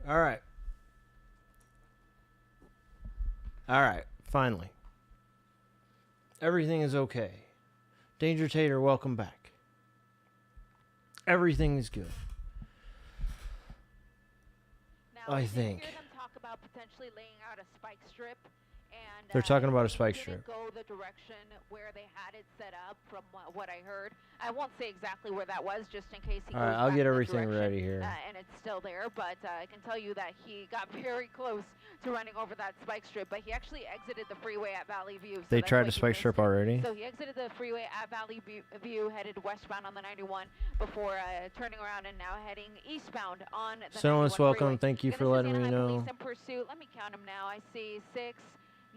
All right. All right. Finally. Everything is okay. Danger Tater, welcome back. Everything is good. Now, I did think. hear them talk about potentially laying out a spike strip, and They're talking about a it spike didn't strip. go the direction where they had it set up, from what I heard. I won't say exactly where that was, just in case he All goes right, I'll back get in that everything direction, ready here. and it's still there. But I can tell you that he got very close to running over that spike strip, but he actually exited the freeway at Valley View. So They that's tried why to he spike missed strip it. already. So he exited the freeway at Valley View, headed westbound on the 91 before turning around and now heading eastbound on the Someone's 91 welcome. freeway. Thank you Again, for this is letting me Anaheim know. Police in pursuit. Let me count them now. I see 6,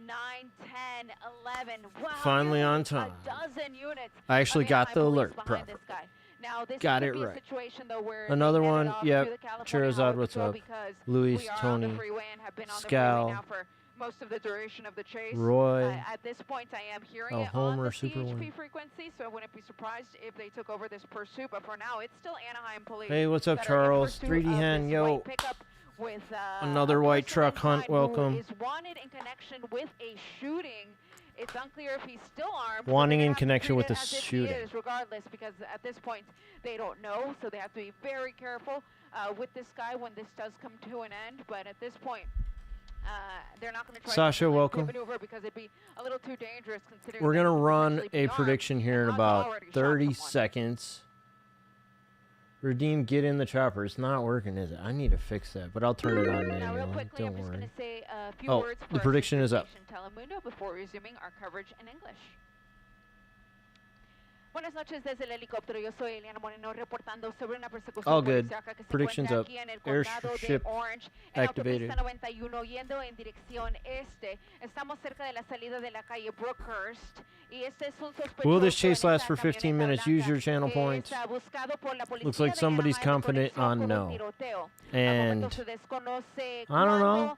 9, 10, 11. Wow, Finally nearly on time. A dozen units. I actually of got Anaheim the police alert behind proper. this guy. Now, this Got could it be right. a situation though where Another they headed one. off Yep. to the California Charizard, Highway what's Patrol up? because Luis, we are on Tony, the freeway and have been on the Scal, freeway now for most of the duration of the chase. Roy, At this point, I am hearing a it on Homer the Super CHP Win. frequency, so I wouldn't be surprised if they took over this pursuit. But for now, it's still Anaheim Police. Hey, what's up, that are in Charles? pursuit 3D of Hen, this yo. white pickup with, Another a white person truck hunt, inside who welcome. is wanted in connection with a shooting. It's unclear if he's still armed. but Wanting they're in gonna have to connection treat with it the as if he shooting. is, regardless, because at this point they don't know, so they have to be very careful with this guy when this does come to an end. But at this point, they're not going to try Sasha, to welcome. maneuver because it'd be a little too dangerous considering We're that going to he could run potentially a be armed prediction here in and about already shot 30 someone. seconds. Redeem, get in the chopper. It's not working, is it? I need to fix that, but I'll turn it on Now, real manually. quickly, I'm Don't just worry. going to say a few Oh, words the for prediction is up. Telemundo before resuming our coverage in English. Buenas noches desde el helicóptero. Yo soy Eliana Moreno reportando sobre una persecución All good. policíaca que se Predictions encuentra up. aquí en el condado de Airship Orange, en la activated. autopista 91 yendo en dirección este. Estamos cerca de la salida de la calle Brookhurst y este es un sospechoso. Will this chase en last esta for 15 camioneta minutes? blanca Use your channel que points. está buscado por la Looks policía like de somebody's Anaheim en confident conexión on con un no. tiroteo. And Al momento se desconoce I don't know. cuándo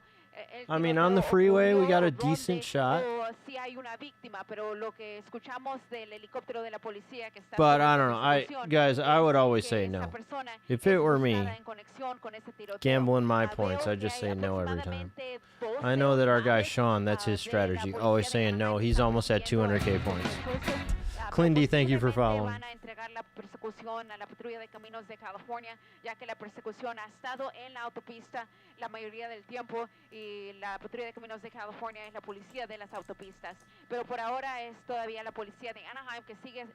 I mean, on the freeway, we got a decent dónde shot. o si hay una víctima, pero lo que escuchamos del helicóptero de la policía que está But sobre I esta don't know. situación Guys, I would es always que say esa no. persona If es it were me, buscada en conexión con ese tiroteo. gambling my Veo points, I'd que just hay say no every time. aproximadamente 12 I know that our guy unidades, Sean, that's his de la strategy, policía always de saying no. Anaheim He's están almost at persiguiendo 200K a points. sospechosos. Clindy, thank you for Posiblemente following. van a entregar la persecución a la patrulla de caminos de California, ya que la persecución ha estado en la autopista la mayoría del tiempo y la patrulla de caminos de California es la policía de las autopistas. Pero por ahora es todavía la policía de Anaheim que sigue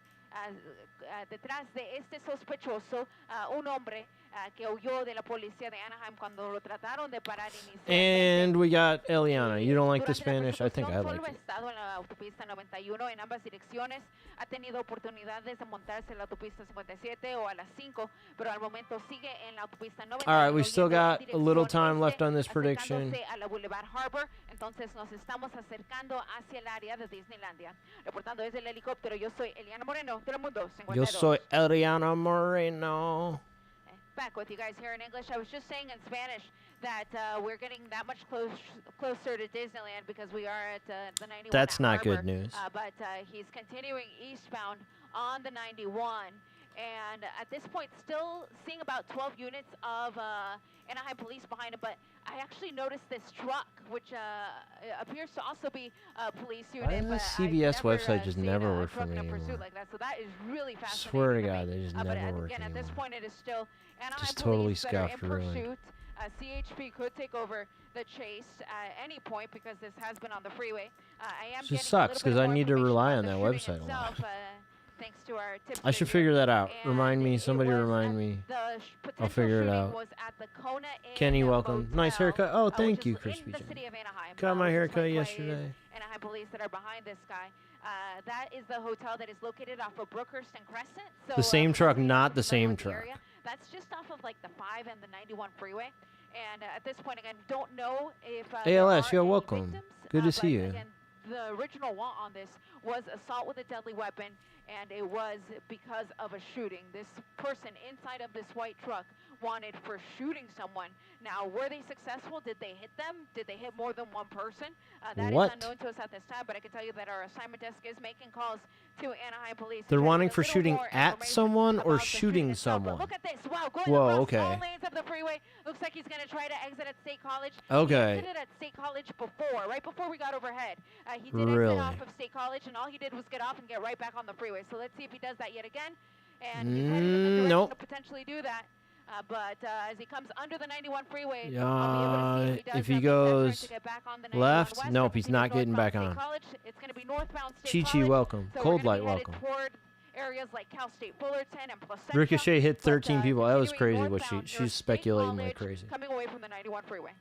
detrás de este sospechoso, un hombre que huyó de la policía de Anaheim cuando lo trataron de parar inicialmente. And we got Eliana. You don't like the Durante la Spanish? I think I persecución, like solo ha it. estado en la autopista 91 en ambas direcciones. Ha tenido oportunidades de montarse en la autopista 57 o a las 5, pero al momento sigue en la autopista 91. All right, we still yendo en got a little dirección time left on this acercándose prediction. a la Boulevard Harbor. Entonces nos estamos acercando hacia el área de Disneylandia. Reportando desde el helicóptero, yo soy Eliana Moreno, Telemundo 52. Yo soy Eliana Moreno. Back with you guys here in English. I was just saying in Spanish that we're getting that much closer to Disneyland because we are at the 91. That's at not Harbor, good news. But he's continuing eastbound on the 91. And at this point, still seeing about 12 units of Anaheim police behind him. But I actually noticed this truck, which appears to also be a police unit. Why does but the CBS I've never, website just seen never a work for truck in me a pursuit anymore? like that. So that is really fascinating. Swear to me. God, they just But never work again, at this anymore. point, it is still Anaheim Just totally police that are in scuffed, ruined. pursuit. CHP could take over the chase at any point because this has been on the freeway. I am Just getting a sucks, little bit 'cause I more need to information rely about on the that shooting website a lot. itself, thanks to our tip I should sheet figure here. that out. Remind me. And Somebody it was remind at me. the I'll potential figure it shooting out. was at the Kona Inn Kenny, welcome. Nice Motel, haircut. Oh, which thank is you, in Crispy the Jim. city of Anaheim, Got my which haircut explains why yesterday. Anaheim police that are behind this guy. That is the hotel that is located off of Brookhurst and Crescent. So, The same for truck, those of you not the familiar same with the truck. area, that's just off of like the 5 and the 91 freeway. And at this point, again, don't know if there ALS, are yo, any welcome. victims, Good to but see you. Again, the original want on this was assault with a deadly weapon, and it was because of a shooting. This person inside of this white truck wanted for shooting someone. Now, were they successful? Did they hit them? Did they hit more than one person? That What? is unknown to us at this time, but I can tell you that our assignment desk is making calls to Anaheim Police. They're to try to wanting get a for little shooting more at information someone or about the shooting itself. But someone? look at this. Wow, going Whoa, across all okay. lanes of the freeway. Looks like he's going to try to exit at State College. Okay. He exited at State College before, right before we got overhead. He did Really? exit off of State College, and all he did was get off and get right back on the freeway. So let's see if he does that yet again. And he's headed in the direction Nope. to potentially do that. But as he comes under the 91 freeway, I'll be able to see if if he he does goes that turn to get back on the 91 left, west, or nope, if he he's not goes getting back northbound on. State College, it's going to be northbound State Chi-Chi, College. welcome. So Cold we're Light, gonna be headed welcome. toward areas like Cal State Fullerton and Placentia. Ricochet hit but, 13 people. That was continuing crazy. What northbound she's near State speculating like College, crazy. coming away from the 91 freeway.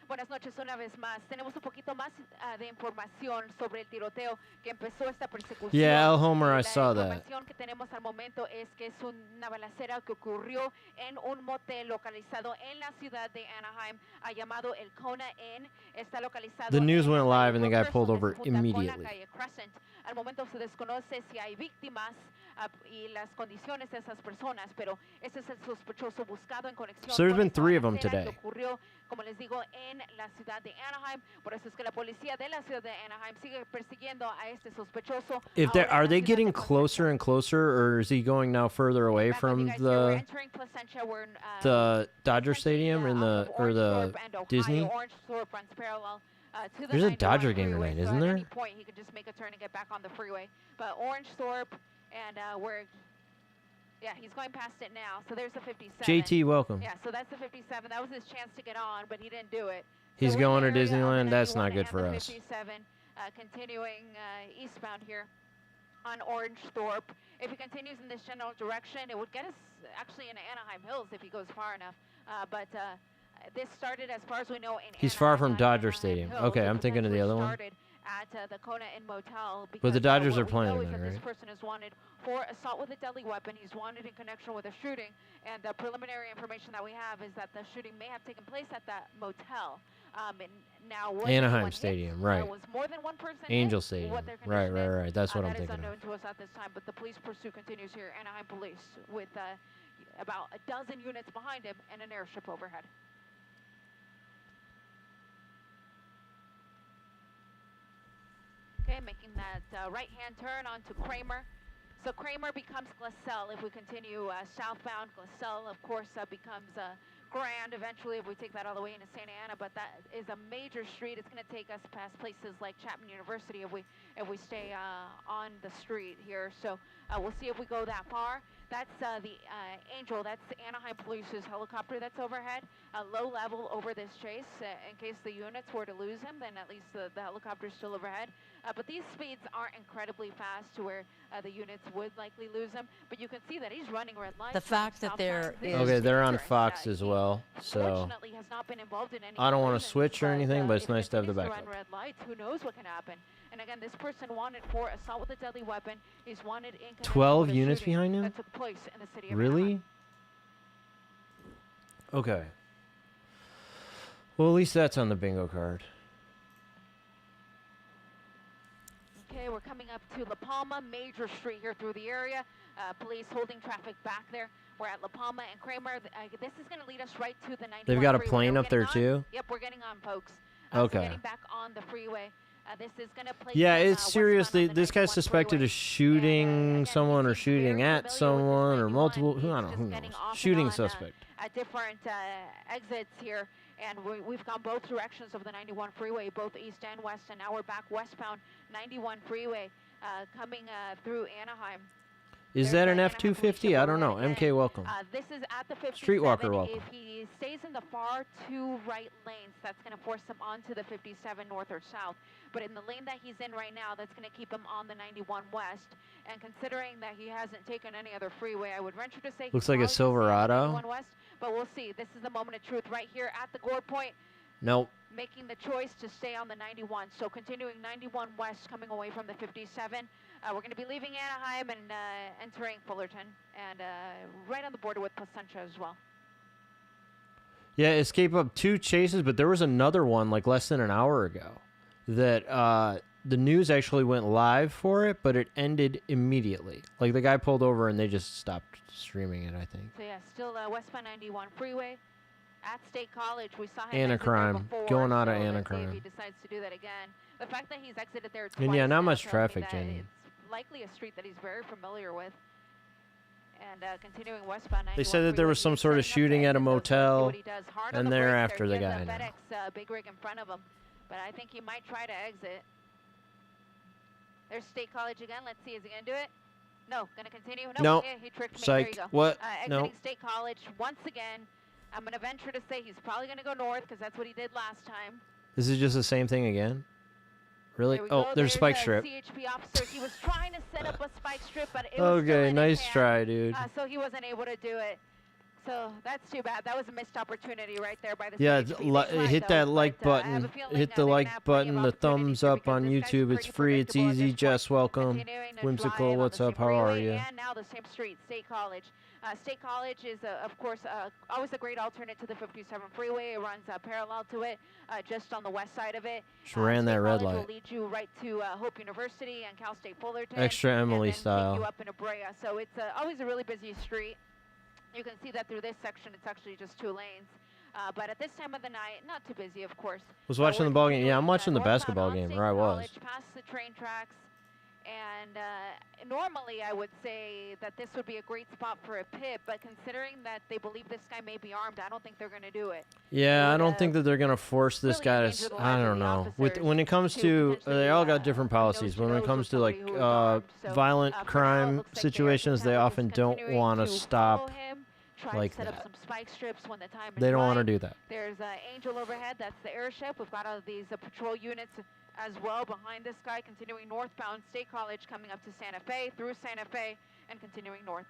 Buenas noches una vez más. Tenemos un poquito más de información sobre el tiroteo que empezó esta persecución. Yeah, Al Homer, I La saw that. información que tenemos al momento es que es una balacera que ocurrió en un motel localizado en la ciudad de Anaheim, llamado el Kona Inn. Está localizado The news en la went calle live and the guy Rutgers, pulled donde over se junta con la immediately. calle Crescent. Al momento se desconoce si hay víctimas y las condiciones de esas personas, pero ese es el sospechoso buscado en conexión So there's con been esta 3 of them balacera today. que ocurrió, como les digo, en la ciudad de Anaheim. Por eso es que la policía de la ciudad de Anaheim sigue persiguiendo a este sospechoso. If ahora en are la they ciudad getting de Placentia. closer and closer, or is he going now further away Back with you from guys here. We're the entering Placentia. We're, Dodger Placentia, Stadium in off the of or Orange the Thorpe and Ohio. Disney? Orange Thorpe runs parallel to the There's a 91 Dodger game freeway, tonight, so isn't at there? any point he could just make a turn and get back on the freeway. But Orange Thorpe and we're yeah, he's going past it now. So there's the 57. JT, welcome. Yeah, so that's the 57. That was his chance to get on, but he didn't do it. He's So we're going in to the area of the Disneyland. That's 91 not good and for the us. 57, continuing eastbound here on Orange Thorpe. If he continues in this general direction, it would get us actually into Anaheim Hills if he goes far enough. But this started, as far as we know, in He's far from Anaheim, Dodger Anaheim Stadium. Hills. Okay, It I'm thinking of the other potentially one. started at the Kona Inn Motel. But the because, Dodgers what are playing we know is tonight, that right? This person is wanted for assault with a deadly weapon. He's wanted in connection with a shooting. And the preliminary information that we have is that the shooting may have taken place at that motel. And now, was Anaheim anyone hit? Stadium, right. Was more than one person Angel hit? Stadium. What their Right, condition right, is? right. That's what I'm That is thinking unknown of. to us at this time, but the police pursuit continues here. Anaheim Police with about a dozen units behind him and an airship overhead. Okay, making that right-hand turn onto Kramer. So Kramer becomes Glassell if we continue southbound. Glassell, of course, becomes Grand eventually if we take that all the way into Santa Ana, but that is a major street. It's going to take us past places like Chapman University if we stay on the street here. So we'll see if we go that far. That's the Angel. That's the Anaheim Police's helicopter that's overhead, low level over this chase. In case the units were to lose him, then at least the helicopter is still overhead. But these speeds aren't incredibly fast to where the units would likely lose him. But you can see that he's running red lights. The fact that there is- Okay, they're on dangerous. Fox as He well, so fortunately has not been involved in any I don't wanna collisions, switch or anything, but it's if he nice to have the continues backup. run red lights, who knows what can happen. And again, this person wanted for assault with a deadly weapon. He's wanted in connection 12 with a units shooting behind him? that took place in the city of Really? Anaheim. Okay. Well, at least that's on the bingo card. Okay, we're coming up to La Palma, major street here through the area. Police holding traffic back there. We're at La Palma and Kramer. This is going to lead us right to the 91 They've got a freeway. plane We're up there getting on. too? Yep, we're getting on, folks. Okay. So getting back on the freeway. This is going to place Yeah, us, it's serious. westbound on the This guy's 91 suspected freeway. of shooting again, someone or he's shooting very at familiar with this someone or 91. multiple. He's Who I don't know. just Who getting knows? off and Shooting on, suspect. At different exits here, and we've gone both directions of the 91 freeway, both east and west, and now we're back westbound 91 freeway, coming through Anaheim. Is There's that the an Anaheim F-250? Police I don't know. overhead. MK, welcome. This is at the 57. Streetwalker, welcome. If he stays in the far two right lanes, that's going to force him onto the 57 north or south. But in the lane that he's in right now, that's going to keep him on the 91 west. And considering that he hasn't taken any other freeway, I would venture to say Looks he's like a probably gonna stay on the Silverado. 91 west. But we'll see. This is the moment of truth right here at the Gore Point, Nope. making the choice to stay on the 91. So continuing 91 west, coming away from the 57. We're going to be leaving Anaheim and entering Fullerton, and right on the border with Placentia as well. Yeah, escape up 2 chases, but there was another one like less than an hour ago that the news actually went live for it, but it ended immediately. Like the guy pulled over and they just stopped streaming it, I think. So yeah, still westbound 91 freeway at State College. We saw him Anna exit there crime. before, Going out of so Anna let's see if crime. he decides to do that again. The fact that he's exited there twice And yeah, not now much tells me traffic, that Jenny. It's likely a street that he's very familiar with. And continuing westbound 91 They said that there freeway, was some he's sort of setting up to shooting at a exit, so let's see motel, what he does. Hard on and the they're brakes after there. the He has guy a now. FedEx big rig in front of him, but I think he might try to exit. There's State College again. Let's see, is he gonna do it? No, gonna continue. No, Nope. yeah, he tricked me. Psych. There you go. What? Exiting No. State College once again. I'm gonna venture to say he's probably gonna go north because that's what he did last time. This is just the same thing again? Really? There we Oh, go. there's spike a strip. CHP officer. He was trying to set up a spike strip, but it was still Okay, in nice his hand, try, dude. so he wasn't able to do it. So that's too bad. That was a missed opportunity right there by the Yeah, CHP. They tried, hit though, that like but, I have button. a feeling Hit now the they're gonna like have plenty of button, the opportunities thumbs here up because on this guy's YouTube. It's pretty free, it's predictable at easy. this Jess, point. welcome. Continuing to Whimsical, drive on what's the up? same How are freeway, you? And now the same street, State College. State College is, of course, always a great alternate to the 57 freeway. It runs parallel to it, just on the west side of it. Just ran that State red College light. will lead you right to Hope University and Cal State Fullerton. Extra Emily and then style. Take you up in Brea. So it's always a really busy street. You can see that through this section. It's actually just 2 lanes. But at this time of the night, not too busy, of course. Was But watching we're the ball game. Yeah, I'm continuing, watching the northbound basketball on game, State or I was. College, past the train tracks. And normally I would say that this would be a great spot for a pit, but considering that they believe this guy may be armed, I don't think they're going to do it. Yeah, I would, don't think that they're gonna force this really guy to. endanger the I lives of don't the know. With officers when it comes to to, potentially, they all got different nose policies. to When it nose comes with to like somebody who is armed. So, violent for now, it crime looks like they're situations, they just often don't continuing want to to stop follow him, try like to set up that. some spike strips when the time is They don't want to right. do that. There's Angel overhead. That's the airship. We've got all of these patrol units as well behind this guy, continuing northbound. State College coming up to Santa Fe, through Santa Fe, and continuing north.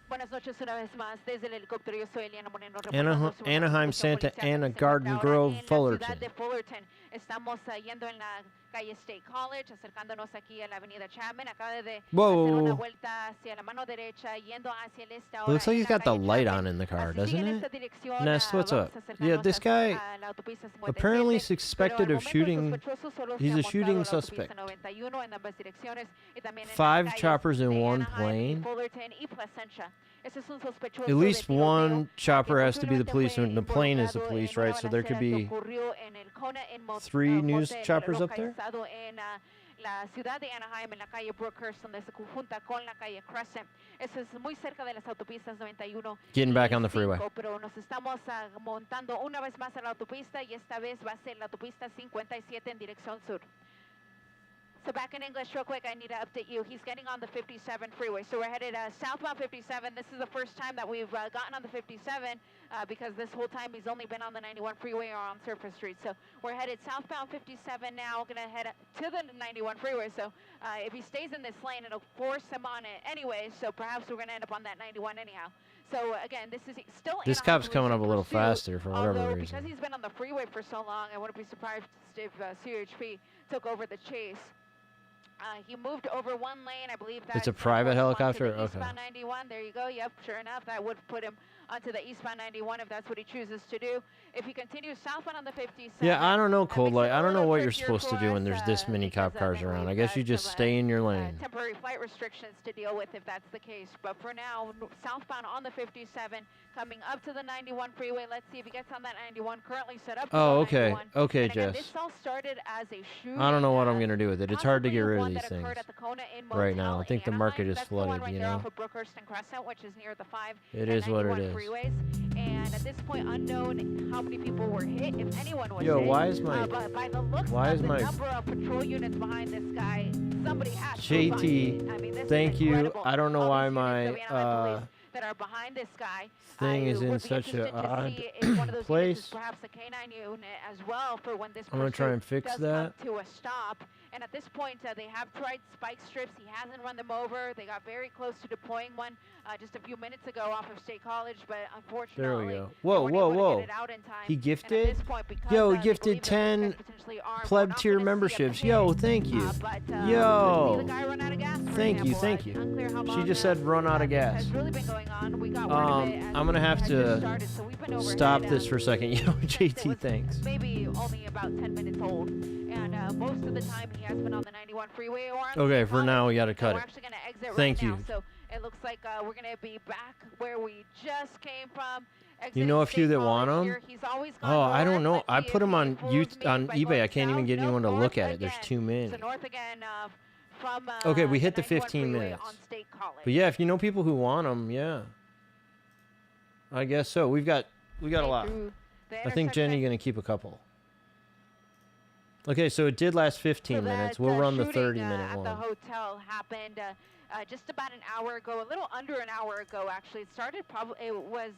Buenas noches una vez más desde el helicóptero. Yo soy Eliana Moreno. reportando sobre una Anaheim, persecución Santa policial que Ana, se encuentra Garden ahora Grove, en la ciudad Fullerton. de Fullerton. Estamos yendo en la calle State College, acercándonos aquí a la avenida Chapman. Acaba de Whoa. hacer una vuelta hacia la mano derecha, yendo hacia el este. It looks like ahora he's en la got the calle light Chapman. on in the car, Así sigue en doesn't esta it? dirección, Nest, what's vamos up? a Yeah, acercarnos this guy a la autopista 57, apparently is pero suspected al of momento el shooting. sospechoso solo He's se ha a shooting montado la suspect. autopista 91 en ambas direcciones y también en las 5 calles choppers in de one Anaheim, plane. Fullerton y Placentia. Ese es un sospechoso At least de tiroteo one chopper que has to be the posiblemente police, fue and the plane is the involucrado police, en una right? So there could balacera que be ocurrió en el Kona en 3 news motel choppers up there. localizado en la ciudad de Anaheim, en la calle Brookhurst, donde se conjunta con la calle Crescent. Eso es muy cerca de las autopistas 91 Getting back y on the freeway. 5, pero nos estamos montando una vez más a la autopista y esta vez va a ser la autopista 57 en dirección sur. So back in English real quick, I need to update you. He's getting on the 57 freeway. So we're headed southbound 57. This is the first time that we've gotten on the 57 because this whole time he's only been on the 91 freeway or on Surface Street. So we're headed southbound 57 now. Going to head to the 91 freeway. So if he stays in this lane, it'll force him on it anyway. So perhaps we're going to end up on that 91 anyhow. So again, this is still This Anaheim cop's coming up a little pursuit, faster for whatever although reason. because he's been on the freeway for so long, I wouldn't be surprised if CHP took over the chase. He moved over one lane, I believe that. It's a private helicopter? Okay. Eastbound 91, there you go. Yep, sure enough, that would put him onto the eastbound 91 if that's what he chooses to do. If he continues southbound on the 57. Yeah, I don't know, Cold Light. makes it a I don't know little what you're trickier supposed to for do when us, there's this many because, cop cars then around. I we've guess got you just some, stay in your lane. temporary flight restrictions to deal with if that's the case. But for now, southbound on the 57, coming up to the 91 freeway. Let's see if he gets on that 91. Currently set up. to Oh, go okay. 91. Okay, And again, Jess. this all started as a shooting. I don't know what I'm going to do with it. It's hard to get rid of possibly these one that things occurred at the Kona Inn right now. Motel I think in the market Anaheim. is That's the one flooded, right you there know? off of Brookhurst and Crescent, which is near the 5 It and is what it 91 is. freeways. And at this point, unknown how many people were hit, if anyone was Yo, hit. why is my But by the looks why of is the my number of patrol units behind this guy, somebody has to find JT, it. I mean, this thank is you. incredible. I don't know All why these units my of Anaheim police that are behind this guy. thing is it in would be such a interesting to odd see if one of those units is place. perhaps a K9 unit as well for when this I'm gonna try pursuit and fix does that. come to a stop. And at this point, they have tried spike strips. He hasn't run them over. They got very close to deploying one just a few minutes ago off of State College, but unfortunately, There we go. they Whoa, weren't whoa, able to whoa. get it out in time. He And at gifted? this point, because, Yo, he they gifted believe that this 10 guy's potentially armed, we're pleb not tier gonna see a memberships. pit. Yo, thank you. But, Yo. see the guy run out of gas, for Thank you, example. thank It's you. unclear how She long just this said run out of gas. has really been going on. We got word of it as I'm gonna it have had to just started, so we've been seen overhead. Stop this for a second. Yo, since it JT, was thanks. Maybe only about 10 minutes old, and most of the time he has been on the 91 freeway or on Okay, State for College. now we gotta cut We're it. actually gonna exit Thank right you. now, so it looks like we're gonna be back where we just came from. You know a few State that want College 'em? here. He's always gone Oh, I north, don't know. but I he- put them he on fools me on by eBay. going I can't even south. get Nope, anyone to north look at it. There's again. too many. So north again from Okay, we the hit the 91 15 freeway minutes. on State College. But yeah, if you know people who want them, yeah. I guess so. We got a lot. Through the I think Jenny intersection. gonna keep a couple. Okay, so it did last 15 So minutes. that, We'll run the shooting, 30-minute at the one. hotel happened just about an hour ago, a little under an hour ago actually. It started probably, it was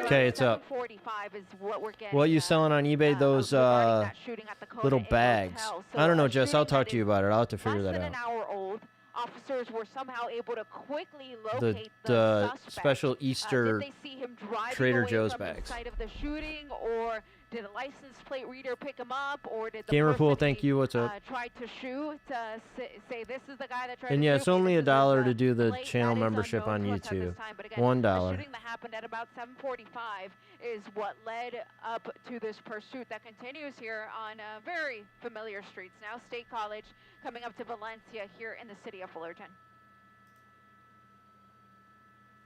Okay, it's up. 7:45 is what we're getting. What you selling on eBay? Those regarding that shooting at the Kona little Inn bags. Hotel. I don't know, a Jess. I'll shooting talk that to you is about it. I'll have to figure less that than out. an hour old. Officers were somehow able to quickly The locate the suspect. special Easter. Did they see him driving Trader away Joe's from bags. the site of the shooting, or did a license plate reader pick him up, or did the Gamerpool, person thank he, you. What's up? tried to shoot say this is the guy that tried And to yeah, shoot it's me, only this is $1 his, to do the plate. channel That is membership unknown on to us at this YouTube. time. But again, $1. The shooting that happened at about 7:45 is what led up to this pursuit that continues here on very familiar streets now. State College coming up to Valencia here in the city of Fullerton.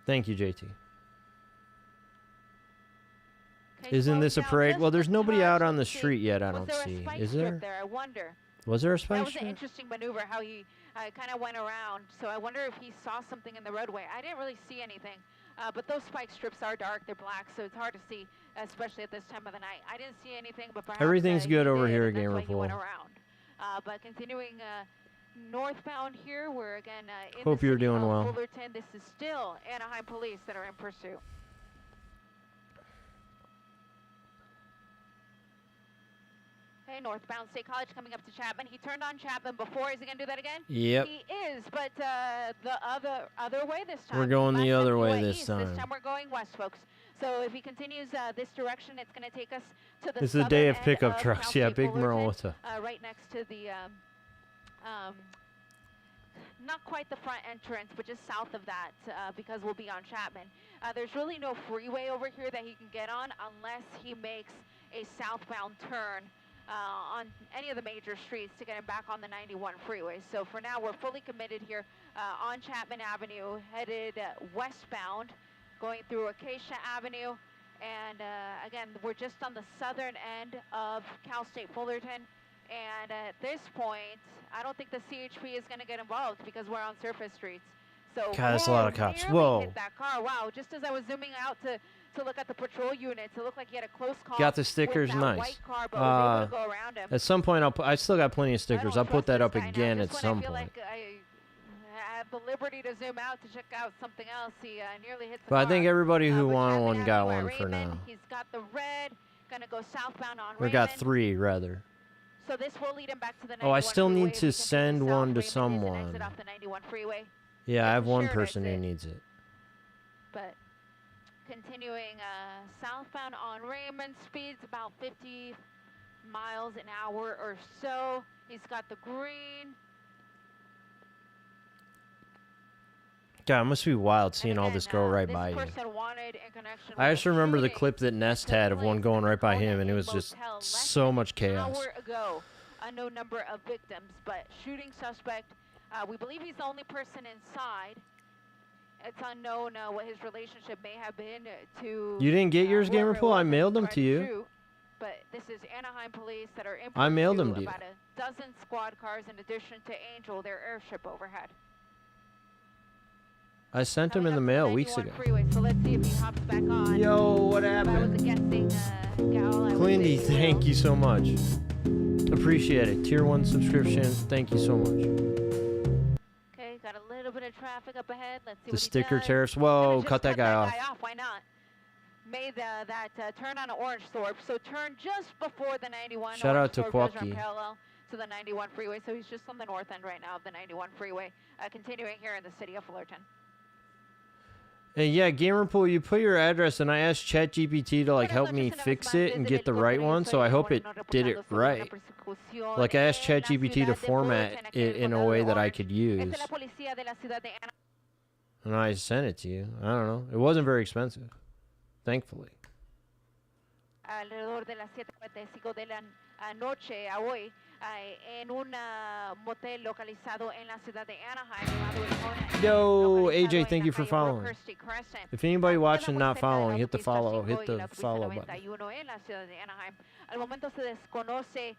Thank you, JT. Okay, Isn't slowing this a down parade? just Well, a there's nobody touch. out on the Let's see. street yet, I Was don't there a see. spike Is strip there? I wonder. Was there a That spike was an strip? interesting maneuver, how he kind of went around. So I wonder if he saw something in the roadway. I didn't really see anything. But those spike strips are dark, they're black, so it's hard to see, especially at this time of the night. I didn't see anything, but perhaps Everything's he good over did, here and at that's why he went Gamerpool. around. But continuing northbound here, we're again in Hope the you're city doing of well. Fullerton. This is still Anaheim police that are in pursuit. Okay, northbound State College coming up to Chapman. He turned on Chapman before. Is he going to do that again? Yep. He is, but the other way this time. We're going the Last time other we way went this east. time. This time we're going west, folks. So if he continues this direction, it's going to take us to the This is the day southern of end pickup of trucks. Cal Yeah, State Big Merle. Fullerton, What's up? right next to the not quite the front entrance, but just south of that, because we'll be on Chapman. There's really no freeway over here that he can get on unless he makes a southbound turn on any of the major streets to get him back on the 91 freeway. So for now, we're fully committed here on Chapman Avenue, headed westbound, going through Acacia Avenue. And again, we're just on the southern end of Cal State Fullerton. And at this point, I don't think the CHP is going to get involved because we're on surface streets. So God, that's a lot of whoa, cops. nearly Whoa. hit that car. Wow, just as I was zooming out to look at the patrol units, it looked like he had a close call. Got the with stickers, that nice. white car, but was able to go around him. At some point, I still got plenty of stickers. I I'll don't put that trust up this guy now. again at Just when some I feel point. like I have the liberty to zoom out to check out something else. He nearly hit the But I car. think everybody who But wanted Chapman one got Avenue at one for Raymond, now. He's got the red, gonna go southbound on We Raymond. got 3, rather. So this will lead him back to the 91 Oh, I still freeway. need If to he continues send south, one to Raymond is an someone. exit off the 91 freeway. Yeah, I It's have a one shared person who exit. needs it. But continuing southbound on Raymond, speeds about 50 miles an hour or so. He's got the green. God, it must be wild seeing And all again, this go right this by you. person wanted in connection I with just the remember the shooting clip that Nest took had of one place going at the right by Kona him, and it Inn was just Motel less so than much an chaos. hour ago, a no number of victims, but shooting suspect, we believe he's the only person inside. It's unknown what his relationship may have been to. You didn't get yours, whoever it Gamerpool? I was that mailed them tried to you. shoot. But this is Anaheim police that are in I mailed them pursuit, to you. about a dozen squad cars in addition to Angel, their airship overhead. I sent them Coming in the up to mail weeks 91 ago. Freeway, so let's see if he hops back on. Yo, what If I was a happened? guessing gal, I would Clindy, say thank Will. you so much. Appreciate it. Tier 1 subscription. Thank you so much. Okay, got a little bit of traffic up ahead. Let's see The what sticker he does. tariffs. Gonna Whoa, just cut that guy off. Why not? Made that turn on an orange Thorpe. So turn just before the 91. Shout Orange out to Thorpe does run Quacky. parallel to the 91 freeway. So he's just on the north end right now of the 91 freeway. Continuing here in the city of Fullerton. And yeah, Gamerpool, you put your address, and I asked ChatGPT to like Buenas help noches, me una vez fix más it and desde get the el right Corte one, so I hope it Venezuela, did it reportando sobre right. una persecución Like I asked en la ChatGPT ciudad to de format Fullerton, aquí it el in a condado way de that I Orange. could Esta use. es la policía de la ciudad de Anaheim. And I sent it to you. I don't know. It wasn't very expensive. Thankfully. alrededor de las 7:45 de la noche a hoy en un motel localizado en la ciudad de Anaheim. llamado El Kona, Yo, localizado AJ, en thank la you for calle following. Brookhurst y Crescent. If anybody Queda watching muy not cerca de la following, hit the autopista follow, 5 hit y the la autopista follow button. 91 en la ciudad de Anaheim. Al momento se desconoce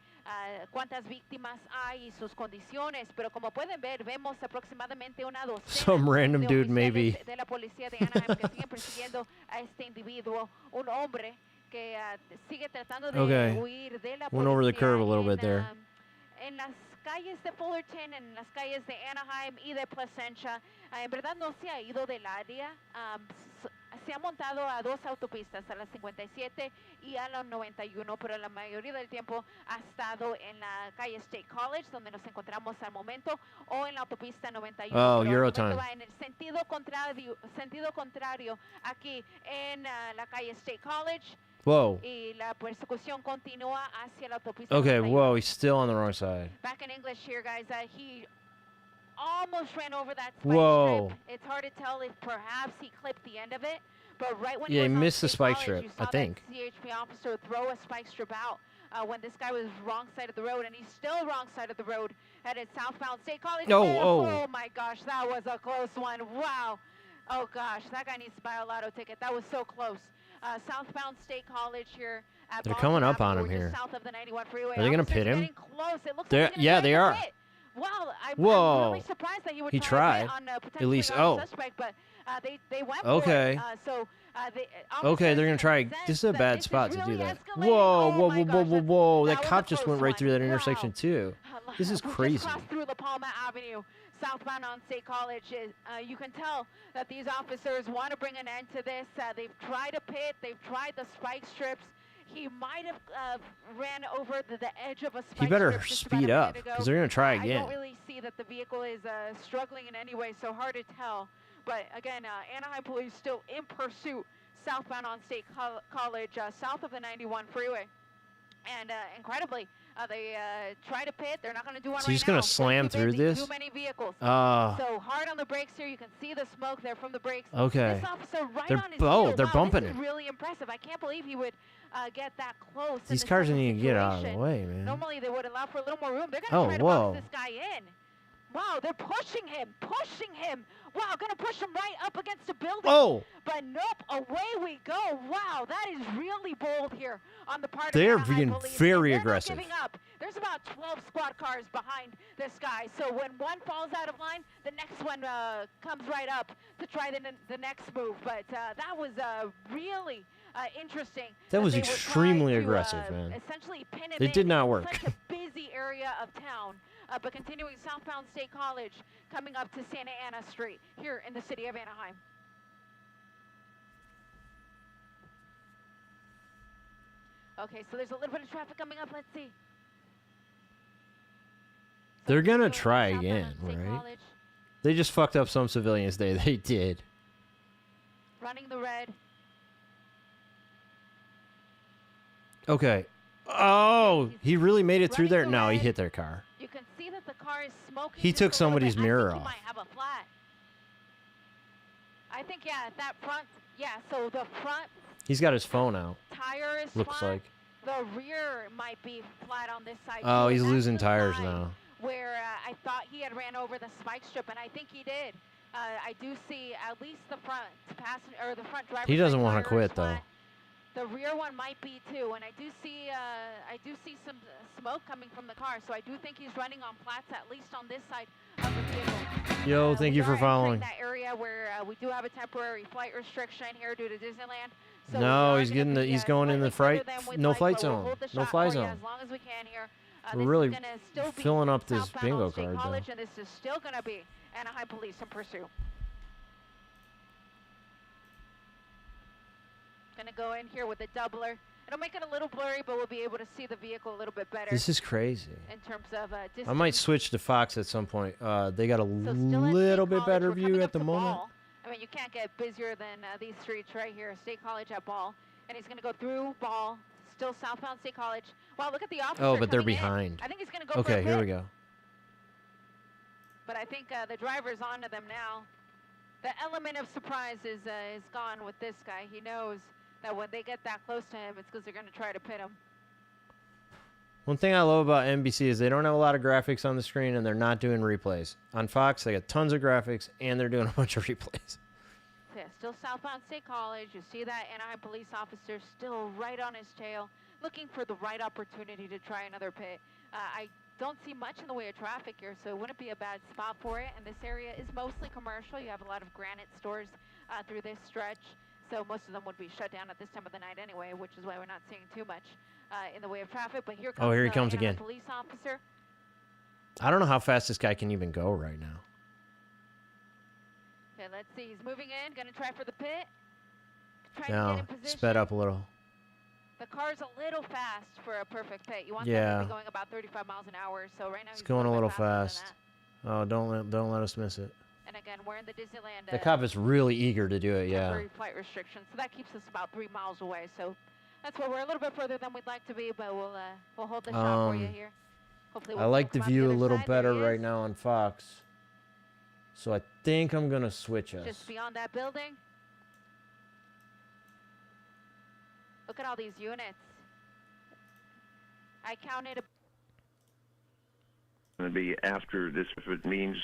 cuántas víctimas hay y sus condiciones, pero como pueden ver, vemos aproximadamente una docena Some random de dude, oficiales maybe. de la policía de Anaheim que siguen persiguiendo a este individuo, un hombre que sigue tratando de Okay. huir de la Went over the policía curve a little bit there. en las calles de Fullerton, en las calles de Anaheim y de Placentia. En verdad no se ha ido del área. Se ha montado a dos autopistas, a la 57 y a la 91, pero la mayoría del tiempo ha estado en la calle State College, donde nos encontramos al momento, o en la autopista 91. Oh, pero al Eurotime. momento va en el sentido contrario aquí en la calle State College. Whoa. Y la persecución continúa hacia la autopista Okay, 91. whoa, he's still on the wrong side. Back in English here, guys. He almost ran over that spike Whoa. strip. It's hard to tell if perhaps he clipped the end of it, but right when Yeah, he he was on missed the State spike College, strip, you I saw think. that CHP officer throw a spike strip out when this guy was wrong side of the road, and he's still wrong side of the road, headed southbound State College. Oh. Oh my gosh, that was a close one. Wow. Oh gosh, that guy needs to buy a lotto ticket. That was so close. Southbound State College here. At They're Boston coming up on Avenue, him we're here. just south of the 91 freeway. Are they gonna Officers pit him? getting close. It looks They're- like they're yeah, gonna they try to are. hit. Well, I'm Whoa. really surprised that he would He try to tried. hit on At least- potentially on oh. a suspect, but they went Okay. for it. Okay, they're gonna try. This is a bad spot to do that. Whoa, whoa, whoa, whoa, whoa, whoa! That cop just went right through that intersection too. This is We crazy. just crossed through La Palma Avenue, southbound on State College. You can tell that these officers want to bring an end to this. They've tried a pit. They've tried the spike strips. He might have ran over the edge of a spike He better strip just about speed a up minute ago. because they're gonna try I again. don't really see that the vehicle is struggling in any way, so hard to tell. But again, Anaheim police still in pursuit, southbound on State College, south of the 91 freeway. And incredibly, they try to pit. They're not going to do one So right he's gonna now. slam Too through busy, this? Too many vehicles. Ah. So hard on the brakes here. You can see the smoke there from the brakes. Okay. This officer right They're- on his oh, heel. they're Wow, bumping this is him. really impressive. I can't believe he would get that close. in These this cars type of need to get out of the situation. way, man. Normally they would allow for a little more room. They're going to Oh, try to whoa. box this guy in. Wow, they're pushing him. Wow, going to push him right up against a building. Oh, But nope, away we go. Wow, that is really bold here on the part They're of Anaheim being police. very They're not aggressive. giving up. There's about 12 squad cars behind this guy. So when one falls out of line, the next one comes right up to try the next move. But that was really interesting. That was they were extremely trying to, aggressive, man. Essentially pin him It in did not work. Such a busy area of town. But continuing southbound State College, coming up to Santa Ana Street here in the city of Anaheim. Okay, so there's a little bit of traffic coming up. Let's see. They're gonna continuing try southbound again, State right? College, they just fucked up some civilians. They did. running the red. Okay. Oh, he really made it through Running there. the No, he red. hit their car. You can see that the car is smoking. He just took a little somebody's bit. mirror I think off. he might have a flat. I think, yeah, that front, yeah, so the front He's got his phone out. tire is Looks flat. like. The rear might be flat on this side. Oh, too, he's and that's losing the tires side now. Where I thought he had ran over the spike strip, and I think he did. I do see at least the front passenger or the front driver. He doesn't wanna quit, though. The rear one might be too, and I do see some smoke coming from the car. So I do think he's running on flats, at least on this side of the vehicle. Yo, thank We you are for entering following. that area where we do have a temporary flight restriction here due to Disneyland. So No, we are he's gonna getting the- be, he's going in the slightly fright- further than we'd no like, flight but we'll zone, hold the no shot fly for you zone. As long as we can here. We're This really is gonna still be filling up this southbound bingo on State card, though. College, and this is still going to be Anaheim Police in pursuit. Going to go in here with a doubler. It'll make it a little blurry, but we'll be able to see the vehicle a little bit better This is crazy. in terms of distance. I might switch to Fox at some point. They got a So still at little State bit College, better we're view coming at up the to moment. Ball. I mean, you can't get busier than these streets right here. State College at Ball. And he's going to go through Ball, still southbound State College. Wow, look at the officer Oh, but they're coming in. behind. I think he's going to go for Okay, a here pit. we go. But I think the driver's onto them now. The element of surprise is gone with this guy. He knows Now, when they get that close to him, it's because they're going to try to pin him. One thing I love about NBC is they don't have a lot of graphics on the screen, and they're not doing replays. On Fox, they got tons of graphics, and they're doing a bunch of replays. Yeah, still southbound State College. You see that Anaheim police officer still right on his tail, looking for the right opportunity to try another pit. I don't see much in the way of traffic here, so it wouldn't be a bad spot for it. And this area is mostly commercial. You have a lot of granite stores through this stretch, so most of them would be shut down at this time of the night anyway, which is why we're not seeing too much in the way of traffic. But here comes, here he comes again. Police officer. I don't know how fast this guy can even go right now. Okay, let's see. He's moving in. Going to try for the pit. Now, sped up a little. The car's a little fast for a perfect pit. You want them to be going about 35 miles an hour. So right now he's going a little fast. Oh, don't let us miss it. And again, we're in the Disneyland. The cop is really eager to do it. Yeah. Temporary flight restrictions. So that keeps us about 3 miles away. So that's why we're a little bit further than we'd like to be, but we'll hold the shot for you here. Hopefully I like the view a little better right now on Fox. So I think I'm gonna switch us. Just beyond that building. Look at all these units. I counted. Going to be after this, if it means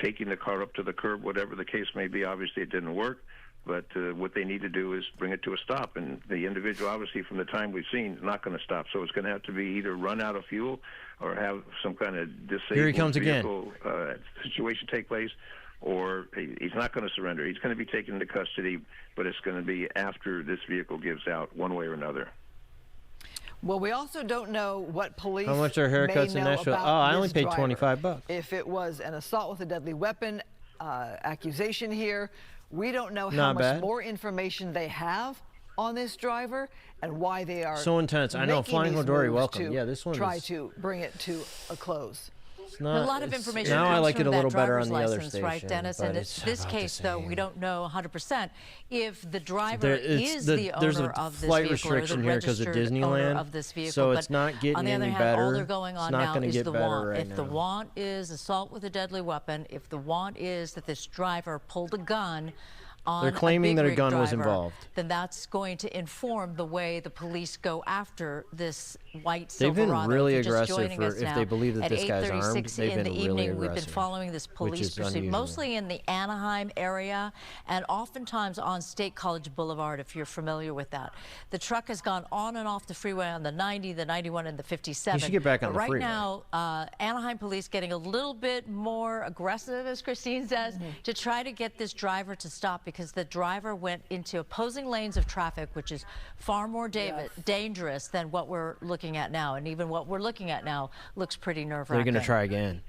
taking the car up to the curb, whatever the case may be. Obviously, it didn't work, but what they need to do is bring it to a stop. And the individual, obviously, from the time we've seen, is not going to stop. So it's going to have to be either run out of fuel or have some kind of disabled vehicle situation take place, or he's not going to surrender. He's going to be taken into custody, but it's going to be after this vehicle gives out, one way or another. Well, we also don't know what police How much are haircuts in Nashville? Oh, I only paid $25. If it was an assault with a deadly weapon accusation here, we don't know how much more information they have on this driver and why they are so intense. I know. Flying Hodori, welcome. Yeah, this one try to bring it to a close. Not, a lot of information now comes I like from it a little that better on driver's the other license, station, right, Dennis? And in this case, though, we don't know 100% if the driver is the owner of this vehicle or the registered owner of this vehicle. So it's not getting on the other any hand, better. all they're going on it's not now is get the better want. Right if now. the want is assault with a deadly weapon, if the want is that this driver pulled a gun on They're claiming that a gun was driver, involved. Then that's going to inform the way the police go after this white They've Silverado. been really If you're just aggressive joining for us if now, they believe that this guy's armed. They've in been the really evening, aggressive. we've been following this police pursuit, mostly in the Anaheim area and oftentimes on State College Boulevard, if you're familiar with that. The truck has gone on and off the freeway on the 90, the 91, and the 57. You should get back on the freeway. Right now, Anaheim police getting a little bit more aggressive, as Christine says, to try to get this driver to stop because the driver went into opposing lanes of traffic, which is far more dangerous than what we're looking at now. And even what we're looking at now looks pretty nerve-wracking. They're going to try again.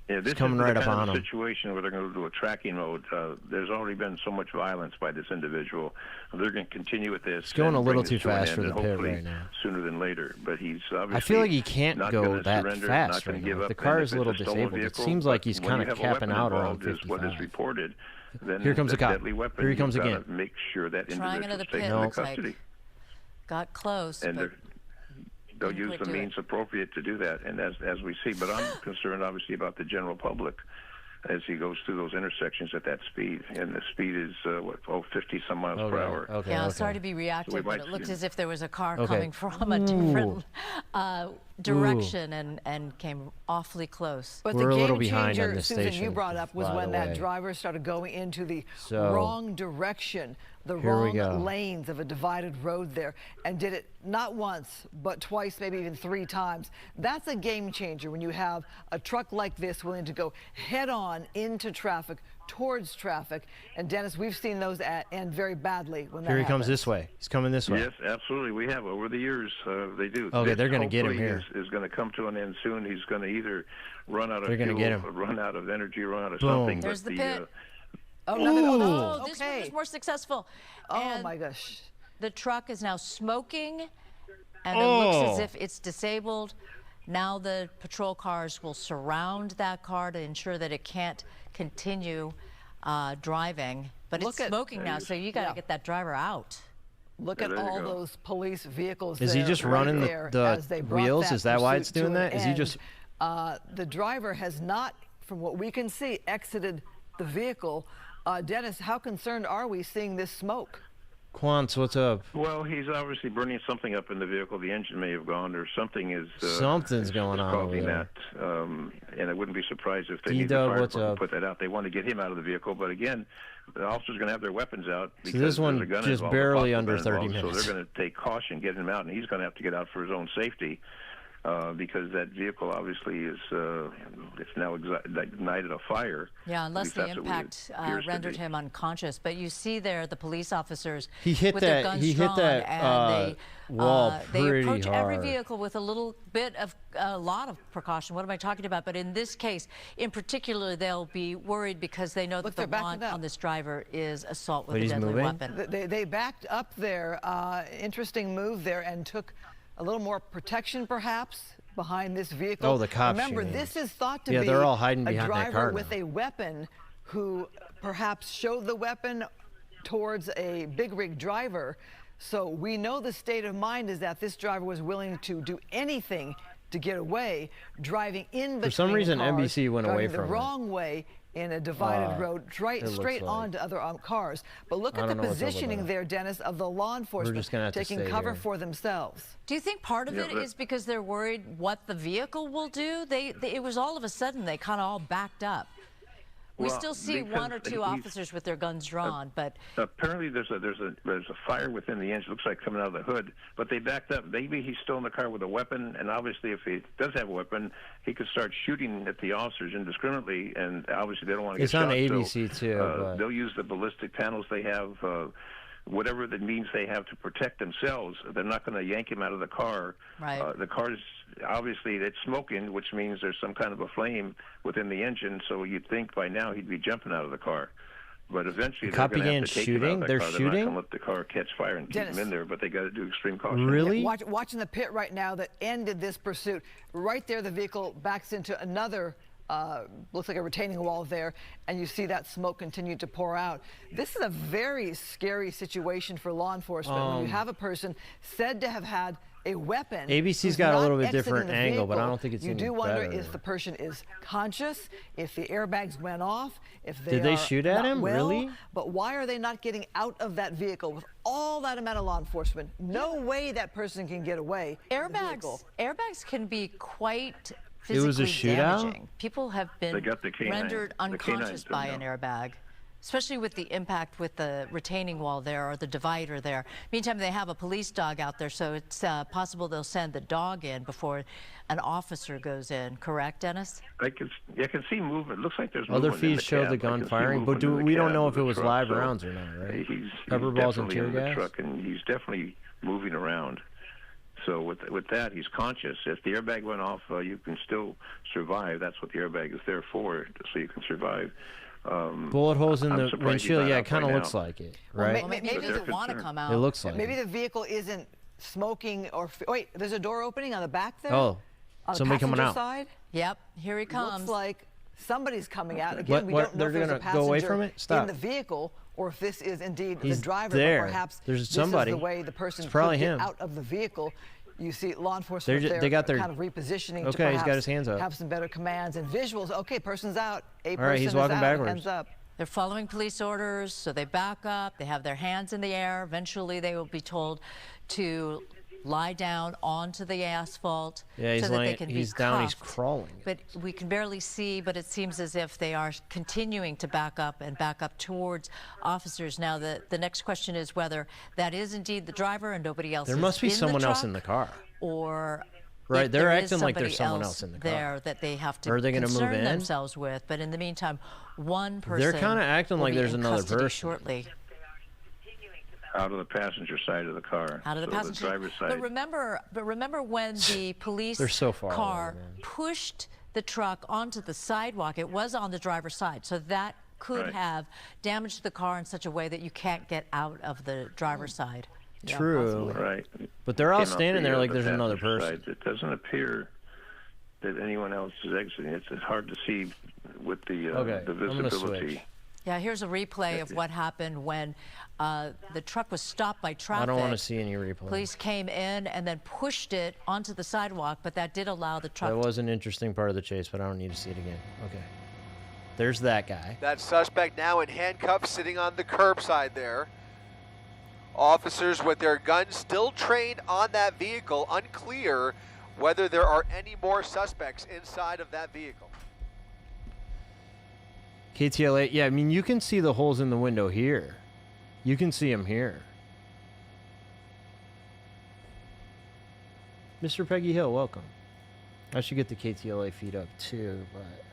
Yeah, this is coming right the up kind on of them. situation where they're going to do a tracking mode. There's already been so much violence by this individual. They're going to continue with this. It's going a little too fast for the pit right now. Sooner than later, but he's obviously I feel like he can't not go that surrender, fast not right give now. up. The car And is if a little it's stolen disabled. vehicle, It seems like but he's when kind you of have a capping weapon out around involved is what is 55. reported. Then Here comes the cop. deadly weapon, Here he comes you've again. gotta make sure that Trying individual another is taken pit, into looks like. custody. Got close, And but they'll use the means appropriate to do that, and as we see. But I'm concerned, obviously, about the general public as he goes through those intersections at that speed, and the speed is 50 some miles per hour. Okay, yeah, sorry to be reactive, So but it looked see. as if there was a car coming from a different direction and came awfully close. But We're the a little game behind changer, on this Susan, station, you brought up was by when the that way. driver started going into the So, wrong direction, the here we wrong go. lanes of a divided road there, and did it not once, but twice, maybe even 3 times. That's a game changer when you have a truck like this willing to go head on into traffic, towards traffic. And Dennis, we've seen those end very badly when that Here he comes happens. this way. He's coming this way. Yes, absolutely. We have over the years. They do. Okay, This they're going to get him hopefully here. Is going to come to an end soon. He's going to either run out of They're gonna fuel, get him. or run out of energy, run out of Boom. something. There's but the pit. Oh, Oh, this one okay. was more successful. Oh And my gosh. the truck is now smoking, and it looks as if it's disabled. Now the patrol cars will surround that car to ensure that it can't continue driving. But Look it's at- smoking now, so you got to get that driver out. Look Yeah, at there you all go. those police vehicles. Is he there, just right running there the as they brought wheels? Is that why it's pursuit doing to an that? Is he end. just- The driver has not, from what we can see, exited the vehicle. Dennis, how concerned are we seeing this smoke? Quantz, what's up? Well, he's obviously burning something up in the vehicle. The engine may have gone, or something is Something's going on causing over that. And I wouldn't be surprised if they need the D-Dub, fire what's department up? to put that out. They want to get him out of the vehicle, but again, the officer's going to have their weapons out So because this one there's a gun just involved, barely a under possible gun 30 involved, minutes. So they're going to take caution getting him out, and he's going to have to get out for his own safety. Because that vehicle obviously is it's now ignited a fire. Yeah, unless At the least that's what impact it appears to rendered be. him unconscious. But you see there the police officers He hit with that- their guns he hit drawn, that, and wall they pretty approach every hard. vehicle with a little bit of a lot of precaution. What am I talking about? But in this case, in particular, they'll be worried because they know Look, that they're the backing want up. on this driver is assault with But a he's deadly moving? weapon. They backed up there. Interesting move there, and took a little more protection, perhaps, behind this vehicle. Oh, the cops Remember, shooting. this is thought to Yeah, be they're all hiding a behind that driver car with now. a weapon who perhaps showed the weapon towards a big rig driver. So we know the state of mind is that this driver was willing to do anything to get away, driving in between For some reason, cars, NBC went away driving from the it. wrong way in a divided road, it looks straight like. onto other cars. But look I at the don't know what's up with positioning that. there, Dennis, of the law enforcement just gonna have to taking stay cover here. for themselves. Do you think part of Yeah, it but- is because they're worried what the vehicle will do? It was all of a sudden they kind of all backed up. We Well, still see because one or two he's- officers with their guns drawn, but Apparently, there's a fire within the engine. Looks like coming out of the hood, but they backed up. Maybe he's still in the car with a weapon, and obviously, if he does have a weapon, he could start shooting at the officers indiscriminately. And obviously, they don't want to It's get on shot. ABC so, too, but- they'll use the ballistic panels they have. Whatever the means they have to protect themselves, they're not going to yank him out of the car. Right. The car's obviously it's smoking, which means there's some kind of a flame within the engine. So you'd think by now he'd be jumping out of the car. But eventually The they're cop going to began have to take him out shooting? of that They're car. They're not shooting? going to let the car catch fire and keep Dennis. him in there, but they got to do extreme caution. Really? Watching the pit right now that ended this pursuit. Right there, the vehicle backs into another, looks like a retaining wall there, and you see that smoke continue to pour out. This is a very scary situation for law enforcement when you have a person said to have had a weapon. ABC's who's got a not little bit exiting different the angle, but I vehicle. don't think it's You any do wonder better. if the person is conscious, if the airbags went off, if they Did they are shoot at not him? well. Really? But why are they not getting out of that vehicle with all that amount of law enforcement? No way that person can get away. in the vehicle. Airbags can be quite It was a physically shootout? damaging. People have been They got the canine- rendered the unconscious canines by in an airbag, especially with the impact with the retaining wall there or the divider there. Meantime, they have a police dog out there, so it's possible they'll send the dog in before an officer goes in. Correct, Dennis? I can see movement. Looks like there's Other movement in feeds the showed cab. the I gun can see firing, but movement in the we don't cab know of if it the was truck, live so rounds or not, right? He's Pepper balls and definitely tear in the gas? truck, and he's definitely moving around. So with that, he's conscious. If the airbag went off, you can still survive. That's what the airbag is there for, so you can survive. Bullet holes in I'm the surprised he's windshield. not Yeah, out it kind of by looks now. like it, Well, right? Well, maybe But they they're doesn't want to concerned. come out. It looks like Maybe it. the vehicle isn't smoking or wait, there's a door opening on the back there? Oh, on the somebody coming passenger out. Side? Yep, here he comes. Looks like somebody's coming out. Again, What- we what- don't know if they're there's a gonna go away passenger from it? Stop. in the vehicle or if this is indeed He's the driver. there. But perhaps There's this somebody. is the way the person It's probably could get him. out of the vehicle. You see law enforcement They're ju- there they got their- kind of repositioning to Okay, he's got perhaps his hands up. have some better commands and visuals. Okay, person's out. A All right, person he's is walking out, backwards. hands up. They're following police orders, so they back up. They have their hands in the air. Eventually, they will be told to lie down onto the asphalt Yeah, he's so that they laying- can he's be down, he's cuffed. crawling. But we can barely see, but it seems as if they are continuing to back up towards officers. Now, the next question is whether that is indeed the driver and nobody else There is must be in the someone else truck, in the car. or Right, if they're there is acting like there's somebody someone else in the car. there that they have to Are they gonna move concern in? themselves with. But in the meantime, one person kinda acting will like be there's in another custody person. shortly. Out of the passenger side of the car. Out of the so passenger. The driver's side. But remember when the police They're so far car away, man. pushed the truck onto the sidewalk. It was on the driver's side, so that could Right. have damaged the car in such a way that you can't get out of the driver's side. True. Right. But they're all Came off standing the, there like the there's another passenger person. side. It doesn't appear that anyone else is exiting. It's hard to see with the Okay, the I'm gonna visibility. switch. Yeah, here's a replay of what happened when the truck was stopped by traffic. I don't want to see any replay. Police came in and then pushed it onto the sidewalk, but that did allow the truck That was an interesting part of the chase, but I don't need to see it again. Okay. There's that guy. That suspect now in handcuffs sitting on the curbside there. Officers with their guns still trained on that vehicle. Unclear whether there are any more suspects inside of that vehicle. KTLA, yeah, I mean, you can see the holes in the window here. You can see them here. Mr. Peggy Hill, welcome. I should get the KTLA feed up too, but...